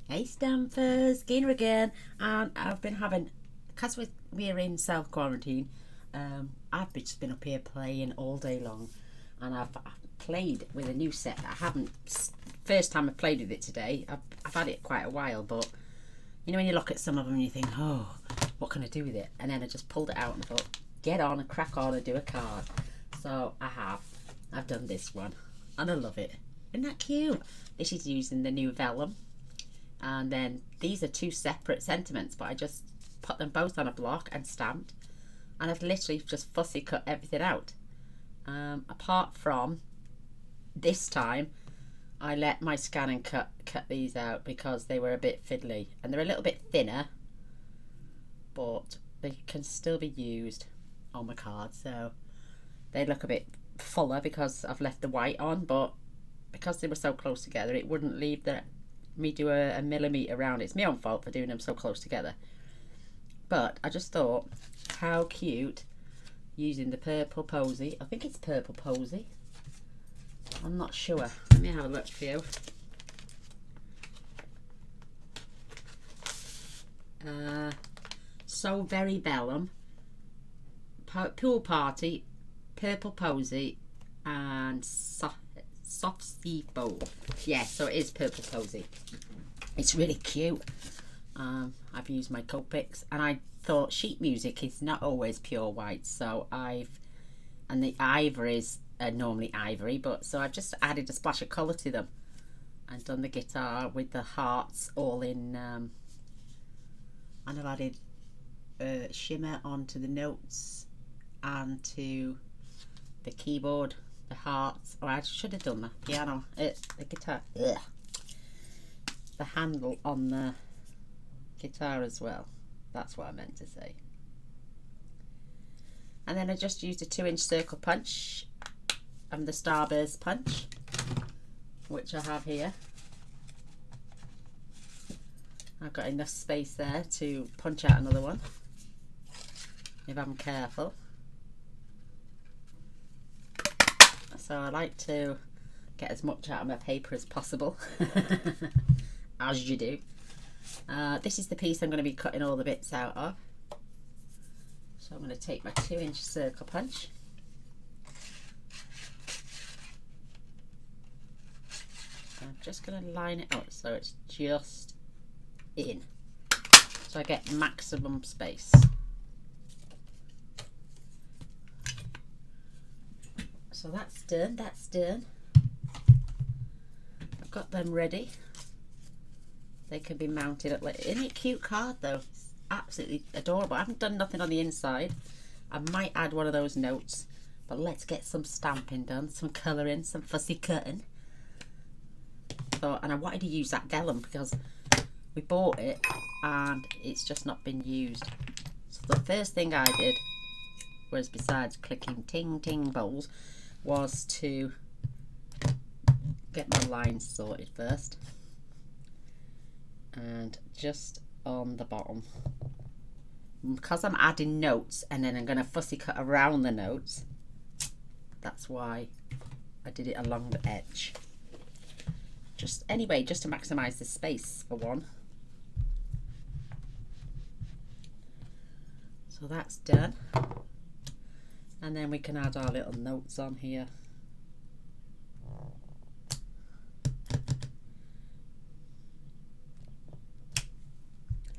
Hey Stampers, Gaynor again, and I've been having, because we're in self quarantine, I've just been up here playing all day long, and I've played with a new set that I haven't, first time I played with it today. I've had it quite a while, but you know when you look at some of them and you think, oh, what can I do with it? And then I just pulled it out and thought, get on and crack on and do a card. So I've done this one, and I love it. Isn't that cute? This is using the new vellum. And then these are two separate sentiments, but I just put them both on a block and stamped, and I've literally just fussy cut everything out. Apart from this time, I let my scan and cut these out because they were a bit fiddly, and they're a little bit thinner, but they can still be used on my card. So they look a bit fuller because I've left the white on, but because they were so close together, it wouldn't leave me do a millimetre around. It's my own fault for doing them so close together. But I just thought, how cute, using the purple posy. I think it's purple posy. I'm not sure. Let me have a look for you. So Very Vellum, Pool Party, Purple Posy, and Soft Sea Bowl. Yeah, so it is Purple Posy. It's really cute. I've used my Copics, and I thought sheet music is not always pure white, so and the ivories are normally ivory, but so I've just added a splash of colour to them and done the guitar with the hearts all in, and I've added shimmer onto the notes and to the keyboard, the hearts. Oh, I should have done the piano, the guitar, ugh. The handle on the guitar as well. That's what I meant to say. And then I just used a 2-inch circle punch and the Starburst punch, which I have here. I've got enough space there to punch out another one if I'm careful. So I like to get as much out of my paper as possible, as you do. This is the piece I'm going to be cutting all the bits out of. So I'm going to take my 2-inch circle punch. I'm just going to line it up so it's just in, so I get maximum space. So that's done, that's done. I've got them ready. They can be mounted up. Isn't it cute card though? It's absolutely adorable. I haven't done nothing on the inside. I might add one of those notes, but let's get some stamping done, some colouring, some fussy cutting. So, and I wanted to use that vellum because we bought it and it's just not been used. So the first thing I did was, besides clicking ting ting bowls, was to get my lines sorted first. And just on the bottom, because I'm adding notes and then I'm going to fussy cut around the notes, that's why I did it along the edge. Just anyway, just to maximize the space for one. So that's done, and then we can add our little notes on here.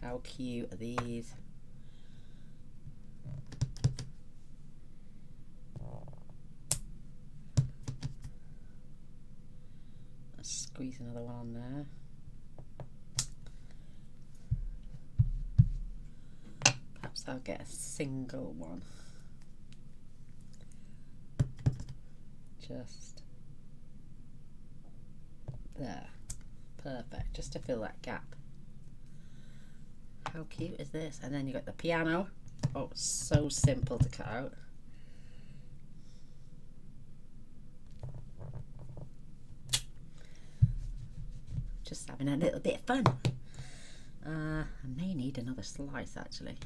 How cute are these? Let's squeeze another one on there. Perhaps I'll get a single one. Just there. Perfect. Just to fill that gap. How cute is this? And then you got the piano. Oh, so simple to cut out. Just having a little bit of fun. I may need another slice actually.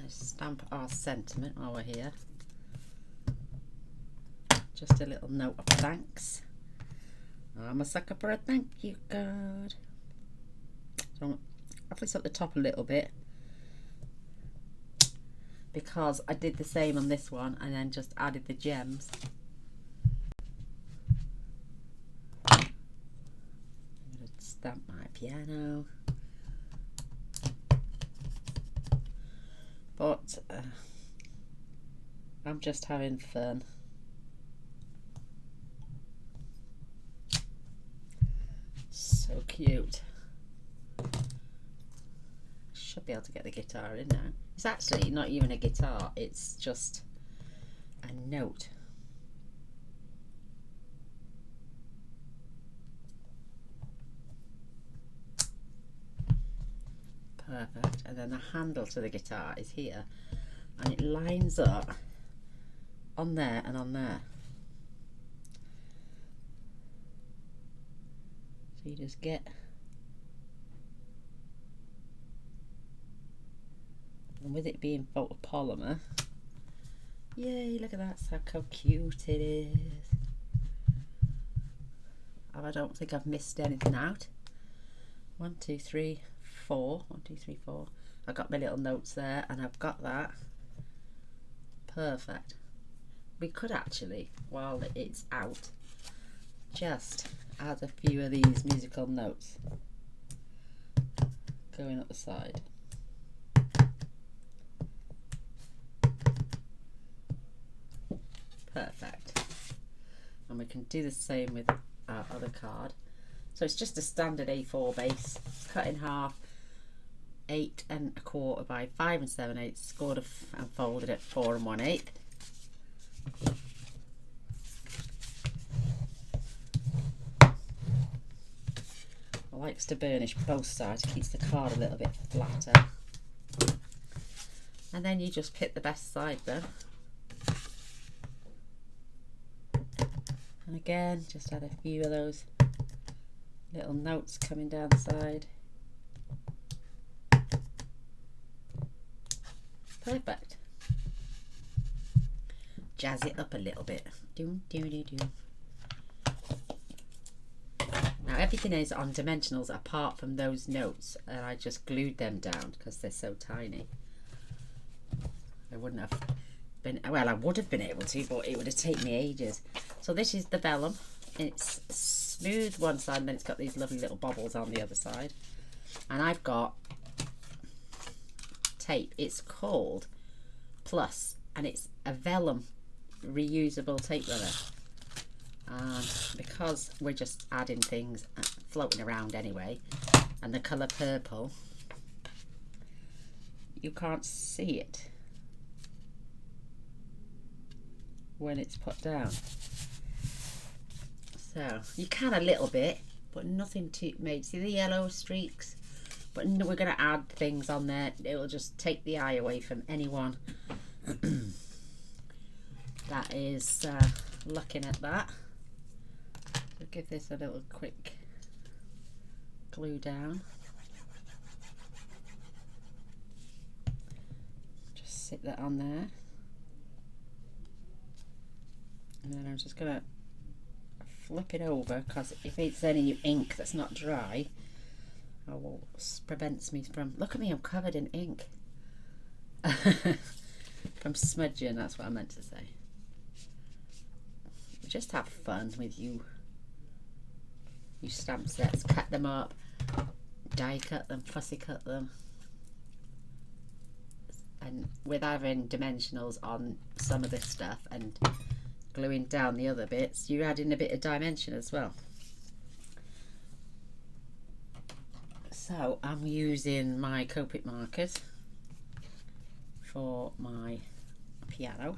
Let's stamp our sentiment while we're here. Just a little note of thanks. I'm a sucker for a thank you card. So I'll fix up the top a little bit, because I did the same on this one and then just added the gems. I'm going to stamp my piano. But I'm just having fun. So cute. Should be able to get the guitar in now. It's actually not even a guitar, it's just a note. Perfect. And then the handle to the guitar is here, and it lines up on there and on there. So you just get, and with it being photopolymer, yay, look at that, look how cute it is. And I don't think I've missed anything out. 1, 2, 3, 4. 1, 2, 3, 4. I've got my little notes there, and I've got that. Perfect. We could actually, while it's out, just add a few of these musical notes going up the side. Perfect. And we can do the same with our other card. So it's just a standard A4 base, cut in half, 8 1/4 by 5 7/8, scored and folded at 4 1/8. I likes to burnish both sides, keeps the card a little bit flatter. And then you just pick the best side then. And again, just add a few of those little notes coming down the side. Perfect. Jazz it up a little bit. Doom, doo, doo, doo. Now everything is on dimensionals apart from those notes, and I just glued them down because they're so tiny. I wouldn't have been, well, I would have been able to, but it would have taken me ages. So this is the vellum. It's smooth one side, and then it's got these lovely little bobbles on the other side. And I've got tape. It's called Plus, and it's a vellum reusable tape runner. And because we're just adding things floating around anyway, and the colour purple, you can't see it when it's put down. So you can a little bit, but nothing too made. See the yellow streaks? But no, we're going to add things on there. It'll just take the eye away from anyone that is looking at that. So give this a little quick glue down. Just sit that on there. And then I'm just going to flip it over, because if it's any ink that's not dry, prevents me from, look at me, I'm covered in ink. From smudging, that's what I meant to say. Just have fun with you stamp sets, cut them up, die cut them, fussy cut them. And with having dimensionals on some of this stuff and gluing down the other bits, you add in a bit of dimension as well. So I'm using my Copic markers for my piano.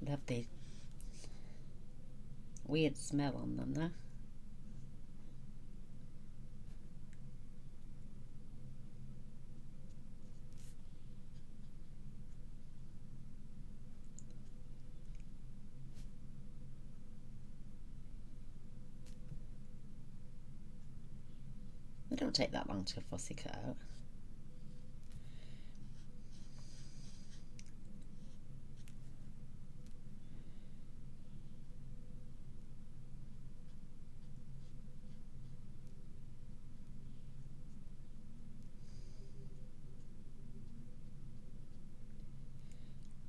Love the weird smell on them though. It don't take that long to fussy cut out.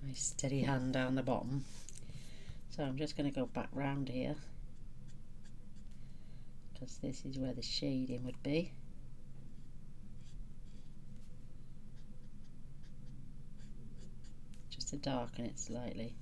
Nice steady hand down the bottom. So I'm just going to go back round here, because this is where the shading would be. Just to darken it slightly.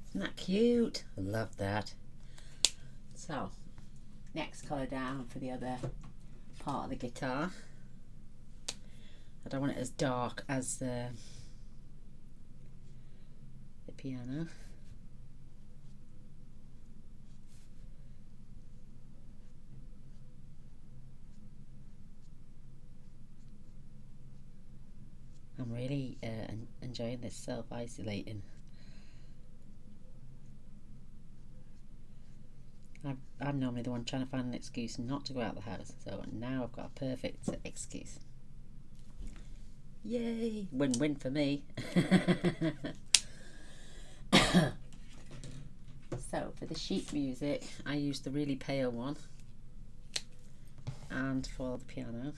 Isn't that cute? I love that. So, next colour down for the other part of the guitar. I don't want it as dark as the piano. I'm really enjoying this self-isolating. I'm normally the one trying to find an excuse not to go out of the house, so now I've got a perfect excuse. Yay! Win-win for me. So for the sheet music, I used the really pale one, and for the piano,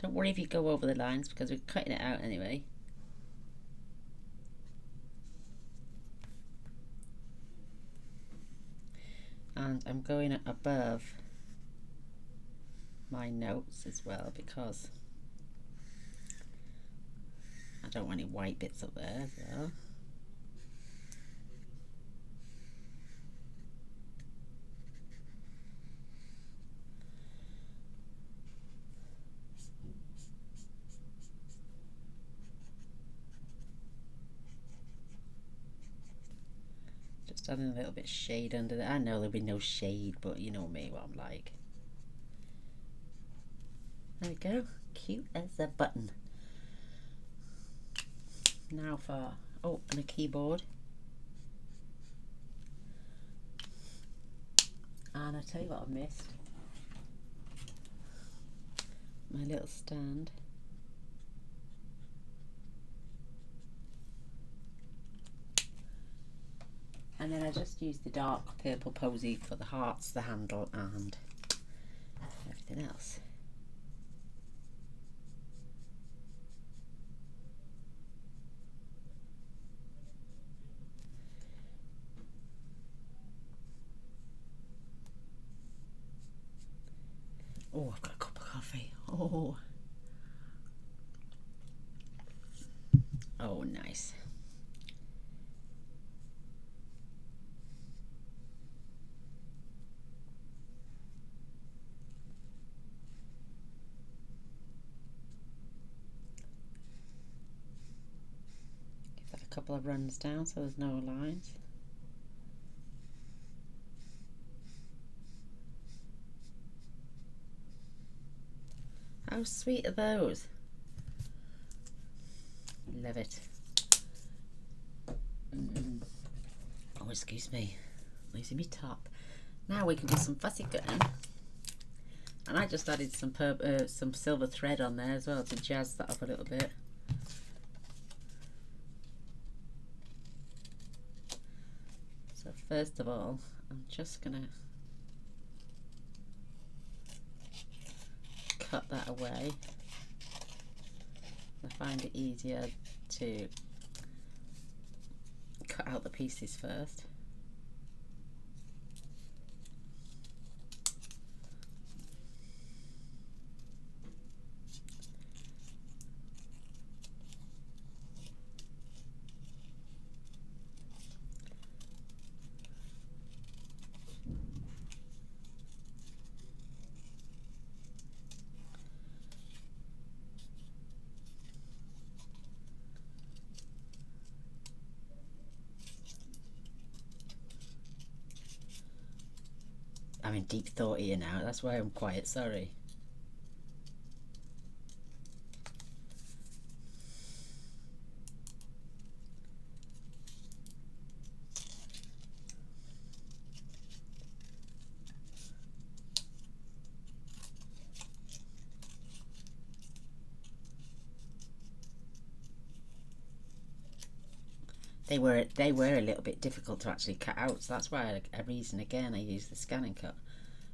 don't worry if you go over the lines because we're cutting it out anyway. And I'm going above my notes as well because I don't want any white bits up there as well. Just adding a little bit of shade under there. I know there'll be no shade, but you know me, what I'm like. There we go, cute as a button. Now for, oh, and a keyboard. And I'll tell you what I've missed. My little stand. And then I just used the dark purple posy for the hearts, the handle, and everything else. Oh, I've got a cup of coffee. Oh. Oh, nice. Give that a couple of runs down so there's no lines. How sweet are those? Love it. Oh, excuse me. Losing me top. Now we can do some fussy cutting. And I just added some silver thread on there as well to jazz that up a little bit. So first of all, I'm just gonna cut that away. I find it easier to cut out the pieces first. I'm in deep thought here now, that's why I'm quiet, sorry. they were a little bit difficult to actually cut out. So that's why a reason again I used the scanning cut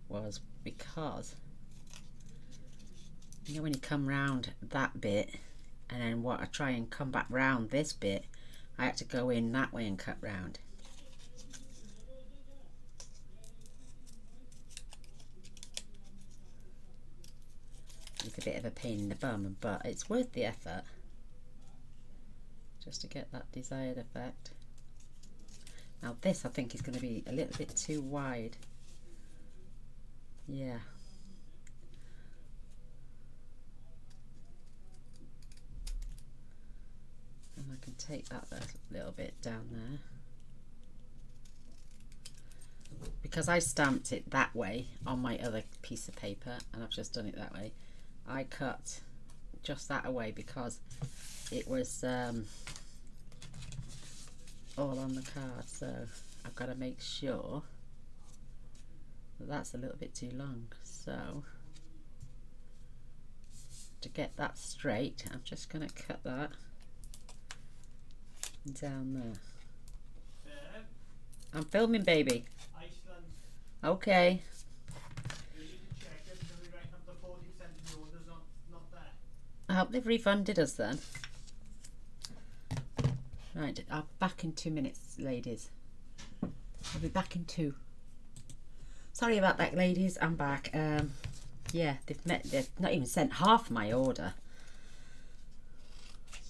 was because you know when you come round that bit and then what I try and come back round this bit, I had to go in that way and cut round. It's a bit of a pain in the bum, but it's worth the effort just to get that desired effect. Now this I think is going to be a little bit too wide. Yeah. And I can take that a little bit down there. Because I stamped it that way on my other piece of paper and I've just done it that way, I cut just that away because it was all on the card, so I've got to make sure that that's a little bit too long. So to get that straight, I'm just going to cut that down there. I'm filming, baby. Iceland. Okay. You need to check it because we reckon up to 40% of the order's not there. I hope they've refunded us then. Right, I'll be back in 2 minutes, ladies. I'll be back in 2. Sorry about that, ladies. I'm back. Yeah, they've not even sent half my order.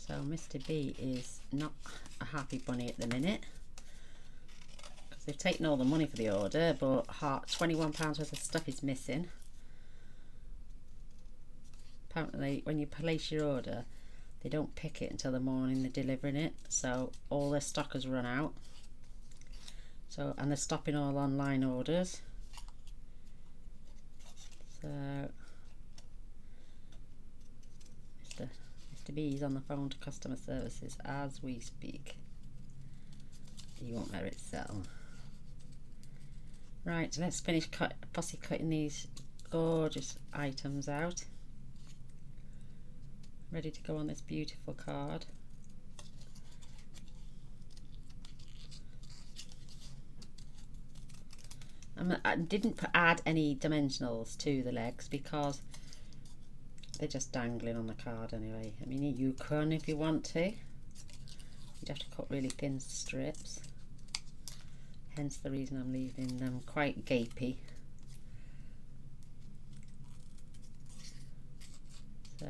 So Mr. B is not a happy bunny at the minute. Because they've taken all the money for the order, but £21 worth of stuff is missing. Apparently, when you place your order, they don't pick it until the morning they're delivering it. So all their stock has run out. So, and they're stopping all online orders. So Mr. B is on the phone to customer services as we speak. He won't let it settle. Right, let's finish fussy cutting these gorgeous items out. Ready to go on this beautiful card. I didn't add any dimensionals to the legs because they're just dangling on the card anyway. I mean, you can if you want to. You'd have to cut really thin strips. Hence the reason I'm leaving them quite gapey. So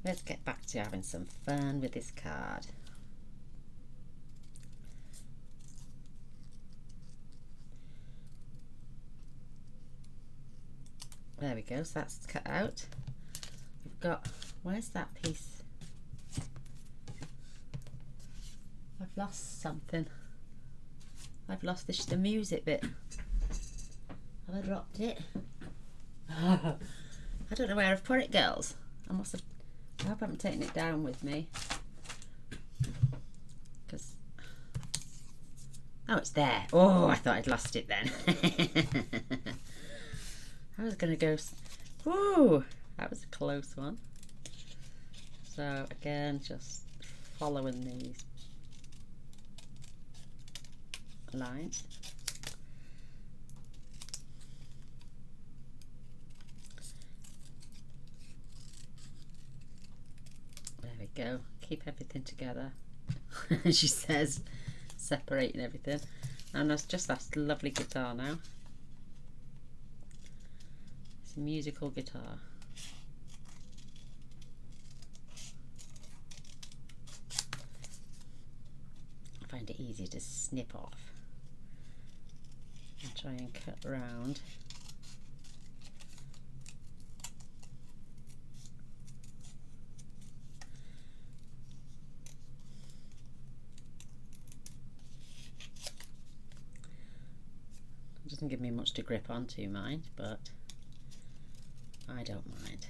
let's get back to having some fun with this card. There we go, so that's cut out. We've got, where's that piece? I've lost something. I've lost the music bit. Have I dropped it? I don't know where I've put it, girls. I hope I haven't taken it down with me. Because, oh, it's there. Oh, I thought I'd lost it then. I was going to go, whoo, that was a close one. So again, just following these lines. There we go, keep everything together. She says, separating everything. And that's just that lovely guitar now. Musical guitar. I find it easy to snip off and try and cut around. It doesn't give me much to grip onto, mind, but I don't mind.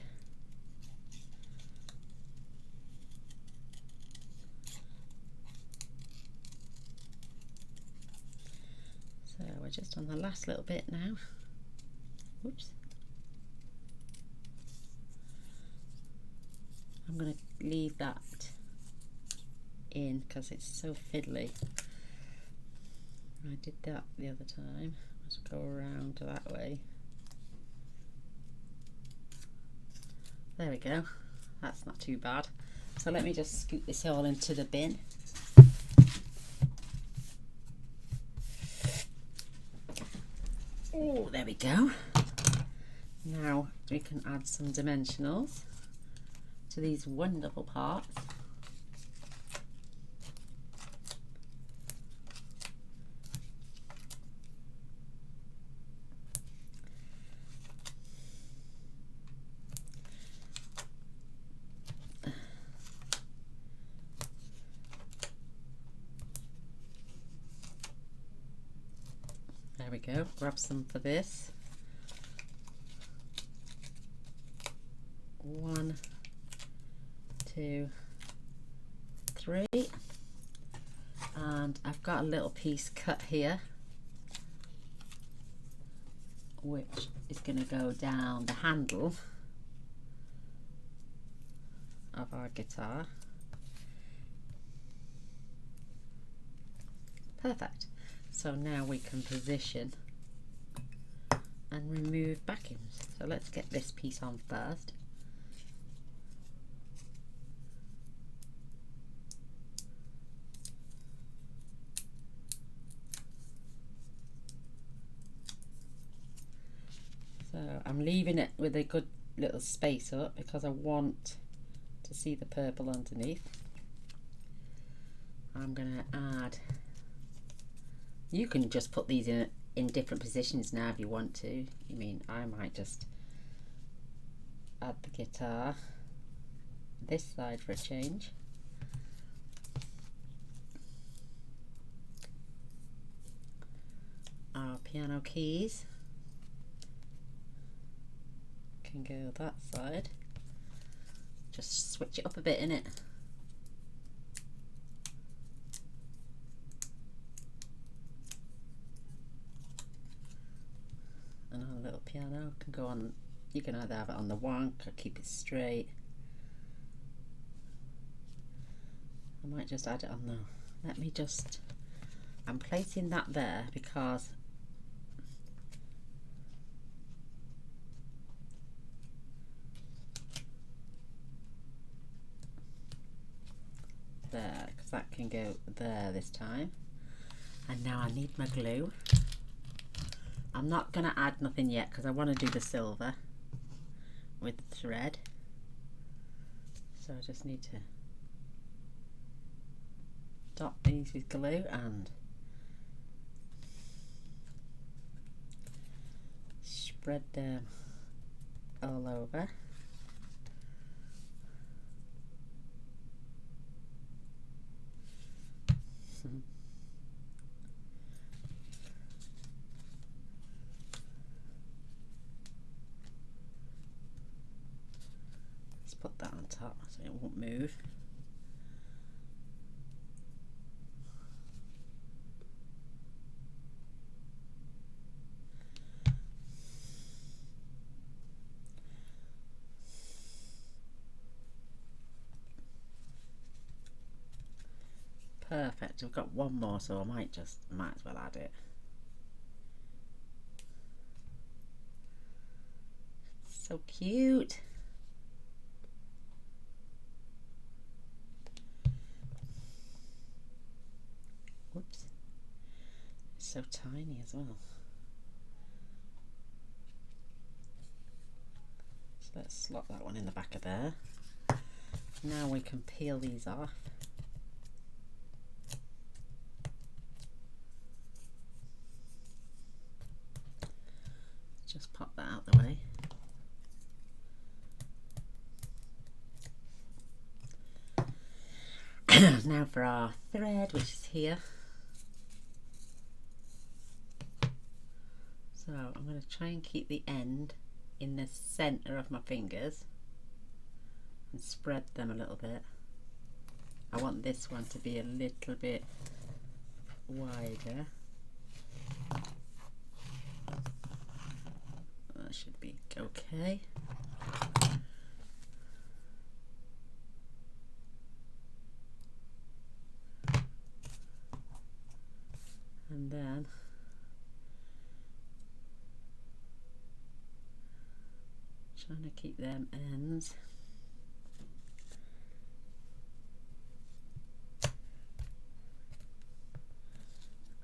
So we're just on the last little bit now. Oops. I'm going to leave that in because it's so fiddly. I did that the other time. Let's go around that way. There we go. That's not too bad. So let me just scoop this all into the bin. Oh, there we go. Now we can add some dimensionals to these wonderful parts. There we go, grab some for this. 1, 2, 3. And I've got a little piece cut here, which is going to go down the handle of our guitar. Perfect. So now we can position and remove backings. So let's get this piece on first. So I'm leaving it with a good little space up because I want to see the purple underneath. I'm going to add, you can just put these in different positions now if you want to. I mean, I might just add the guitar this side for a change. Our piano keys can go that side. Just switch it up a bit, innit? And our little piano can go on, you can either have it on the wonk or keep it straight. I might just add it on the, let me just, I'm placing that there because there, because that can go there this time. And now I need my glue. I'm not going to add nothing yet because I want to do the silver with the thread. So I just need to dot these with glue and spread them all over. Let's put that on top so it won't move. Perfect. We've got one more, so I might as well add it. So cute. Whoops. It's so tiny as well. So let's slot that one in the back of there. Now we can peel these off. Just pop that out the way. Now for our thread, which is here. So I'm going to try and keep the end in the centre of my fingers and spread them a little bit. I want this one to be a little bit wider. That should be okay. Trying to keep them ends.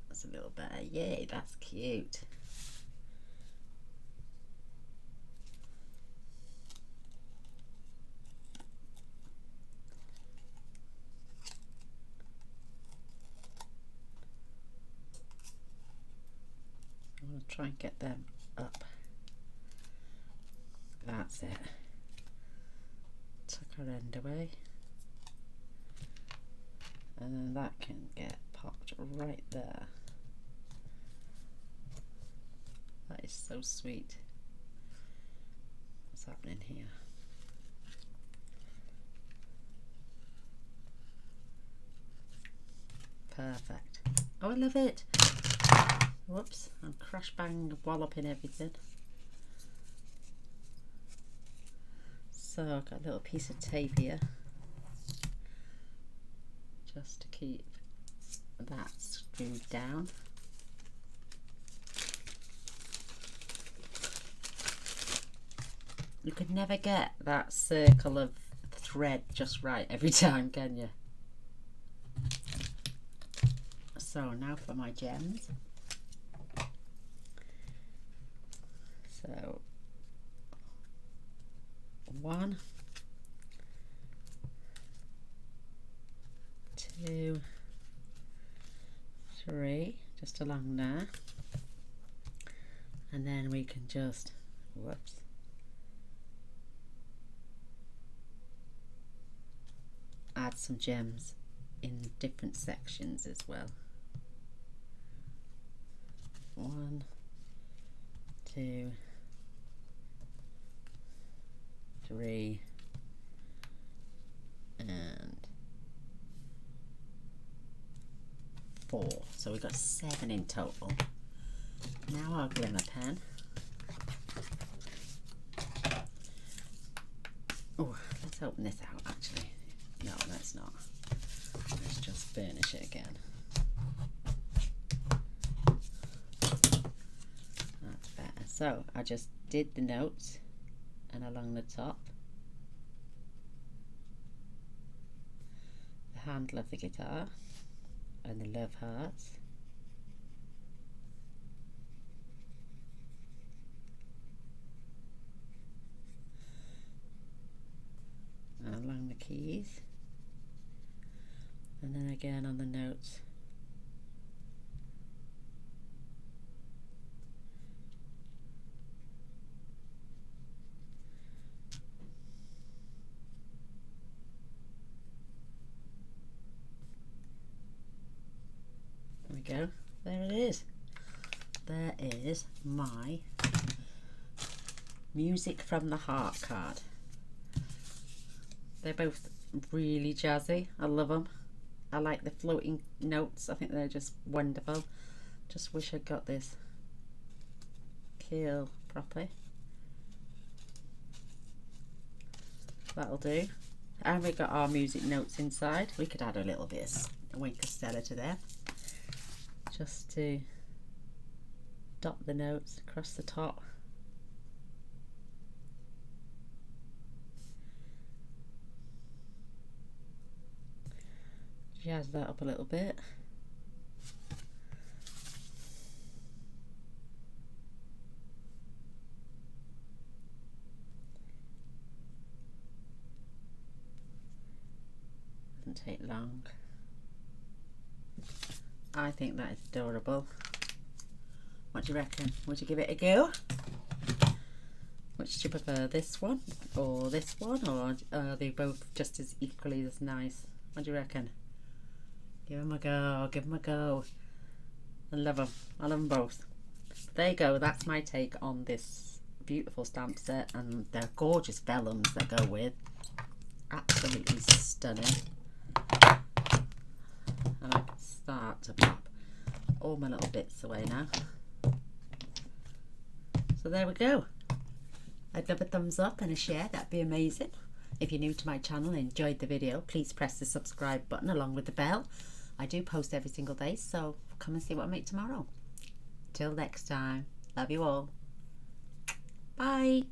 That's a little better. Yay, that's cute. I'm going to try and get them up. That's it. Tuck our end away. And then that can get popped right there. That is so sweet. What's happening here? Perfect. Oh, I love it. Whoops, I'm crash bang walloping everything. So I've got a little piece of tape here just to keep that screwed down. You could never get that circle of thread just right every time, can you? So now for my gems. So 1, 2, 3, just along there, and then we can just, whoops, add some gems in different sections as well. 1, 2, 3, and 4. So we've got 7 in total. Now our glimmer pen. Oh, let's open this out actually. No, let's not. Let's just burnish it again. That's better. So I just did the notes and along the top the handle of the guitar and the love hearts, and along the keys, and then again on the notes. There we go. There it is. There is my Music from the Heart card. They're both really jazzy. I love them. I like the floating notes. I think they're just wonderful. Just wish I'd got this keel properly. That'll do. And we got our music notes inside. We could add a little bit of Wink of Stella to them, just to dot the notes across the top. Jazz that up a little bit. Doesn't take long. I think that is adorable. What do you reckon? Would you give it a go? Which do you prefer, this one or this one, or are they both just as equally as nice? What do you reckon? Give them a go, give them a go. I love them. I love them both. But there you go, that's my take on this beautiful stamp set, and they're gorgeous vellums that go with. Absolutely stunning. And I can start to pop all my little bits away now. So there we go. I'd love a thumbs up and a share, that'd be amazing. If you're new to my channel and enjoyed the video, please press the subscribe button along with the bell. I do post every single day, so come and see what I make tomorrow. Till next time, love you all. Bye.